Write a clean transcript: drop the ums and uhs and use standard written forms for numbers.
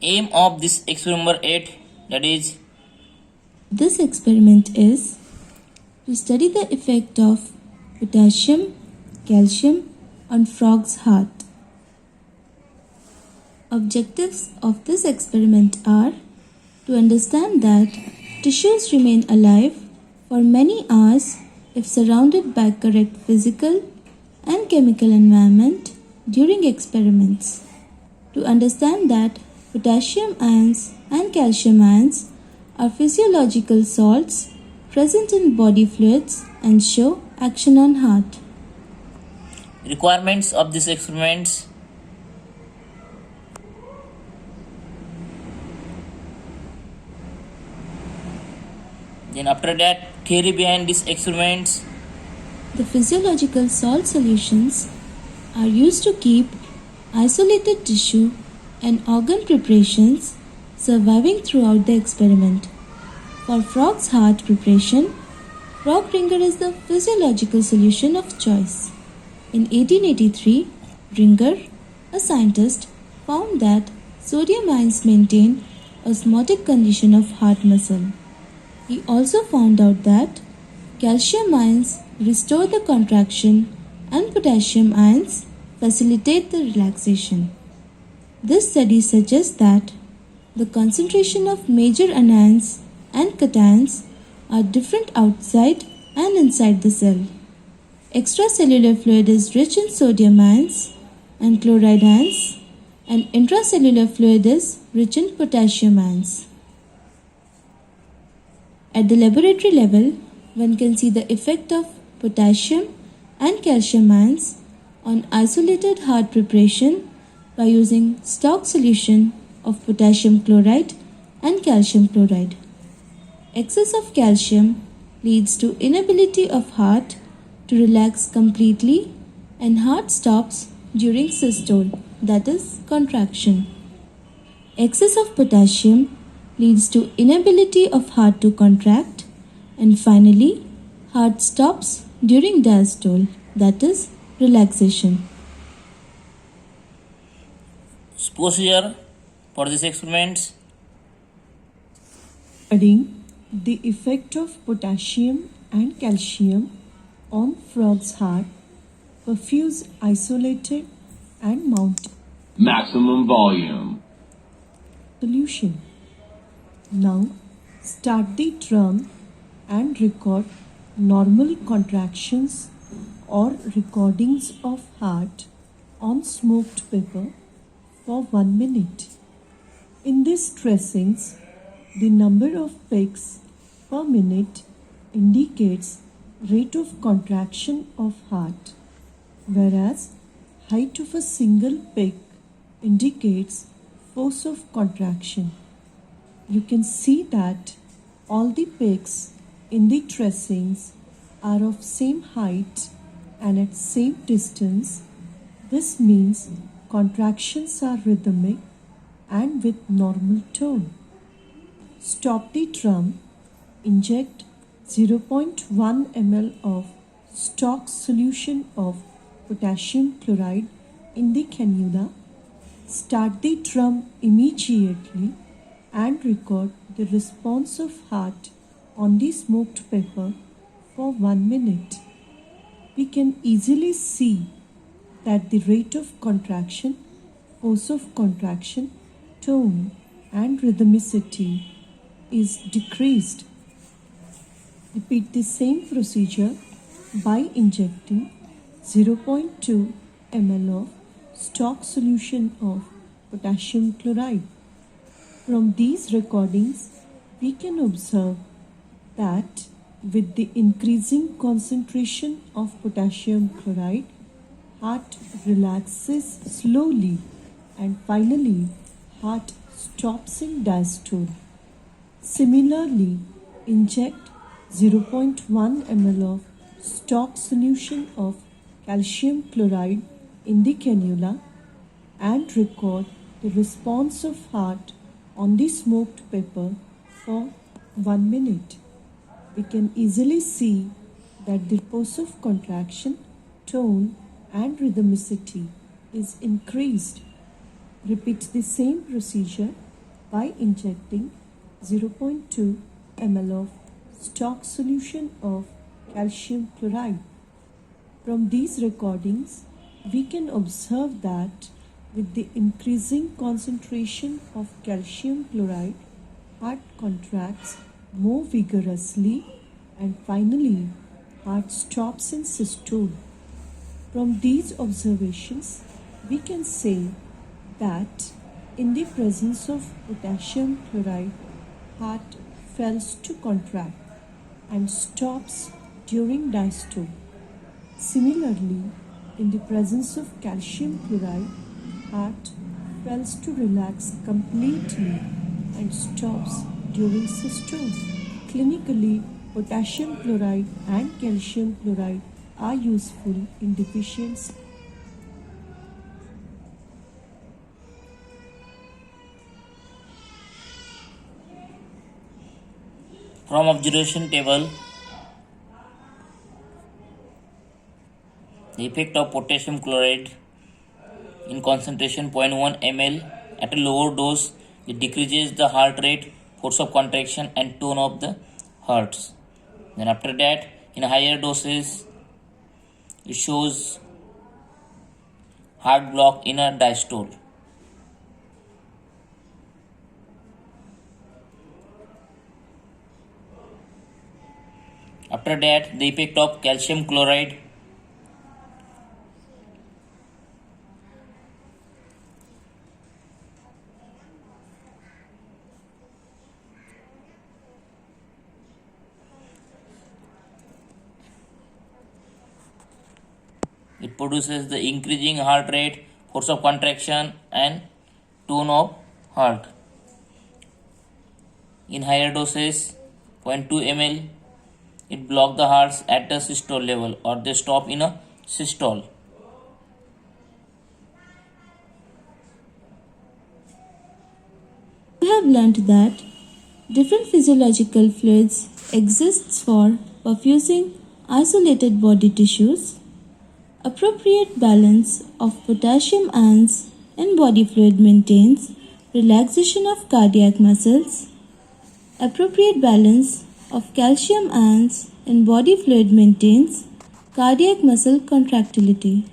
Aim of this experiment number 8, that is, this experiment is to study the effect of potassium, calcium on frog's heart. Objectives of this experiment are to understand that tissues remain alive for many hours if surrounded by correct physical and chemical environment during experiments. To understand that potassium ions and calcium ions are physiological salts present in body fluids and show action on heart. requirements of this experiment. Then after that, theory behind these experiments. The physiological salt solutions are used to keep isolated tissue and organ preparations surviving throughout the experiment. For frog's heart preparation, frog ringer is the physiological solution of choice. In 1883, Ringer, a scientist, found that sodium ions maintain osmotic condition of heart muscle. He also found out that calcium ions restore the contraction and potassium ions facilitate the relaxation. This study suggests that the concentration of major anions and cations are different outside and inside the cell. Extracellular fluid is rich in sodium ions and chloride ions, and intracellular fluid is rich in potassium ions. At the laboratory level, one can see the effect of potassium and calcium ions on isolated heart preparation by using stock solution of potassium chloride and calcium chloride. Excess of calcium leads to inability of heart to relax completely and heart stops during systole, that is contraction. Excess of potassium leads to inability of heart to contract, and finally heart stops during diastole, that is relaxation. Procedure for this experiment. Studying the effect of potassium and calcium on frog's heart, perfuse isolated and mount maximum volume solution. Now start the drum and record normal contractions or recordings of heart on smoked paper for 1 minute. In these tracings, the number of peaks per minute indicates rate of contraction of heart, whereas height of a single peak indicates force of contraction. You can see that all the peaks in the tracings are of same height and at same distance. This means contractions are rhythmic and with normal tone. Stop the drum, inject 0.1 ml of stock solution of potassium chloride in the cannula. Start the drum immediately and record the response of heart on the smoked paper for 1 minute. We can easily see that the rate of contraction, force of contraction, tone and rhythmicity is decreased. Repeat the same procedure by injecting 0.2 ml of stock solution of potassium chloride. From these recordings, we can observe that with the increasing concentration of potassium chloride, heart relaxes slowly and finally heart stops in diastole. Similarly, inject 0.1 ml of stock solution of calcium chloride in the cannula and record the response of heart on the smoked paper for 1 minute. We can easily see that the force of contraction, tone and rhythmicity is increased. Repeat the same procedure by injecting 0.2 ml of stock solution of calcium chloride. From these recordings, we can observe that with the increasing concentration of calcium chloride, heart contracts more vigorously and finally heart stops in systole. From these observations, we can say that in the presence of potassium chloride, heart fails to contract and stops during diastole. Similarly, in the presence of calcium chloride, heart fails to relax completely and stops during systole. Clinically, potassium chloride and calcium chloride are useful in deficiency. From observation table, the effect of potassium chloride in concentration 0.1 ml at a lower dose, it decreases the heart rate, force of contraction and tone of the hearts. Then after that, in higher doses, it shows heart block in a diastole. After that, the effect of calcium chloride it produces the increasing heart rate, force of contraction and tone of heart. In higher doses, 0.2 ml, it blocks the hearts at the systole level or they stop in a systole. We have learnt that different physiological fluids exists for perfusing isolated body tissues. Appropriate balance of potassium ions in body fluid maintains relaxation of cardiac muscles. Appropriate balance of calcium ions in body fluid maintains cardiac muscle contractility.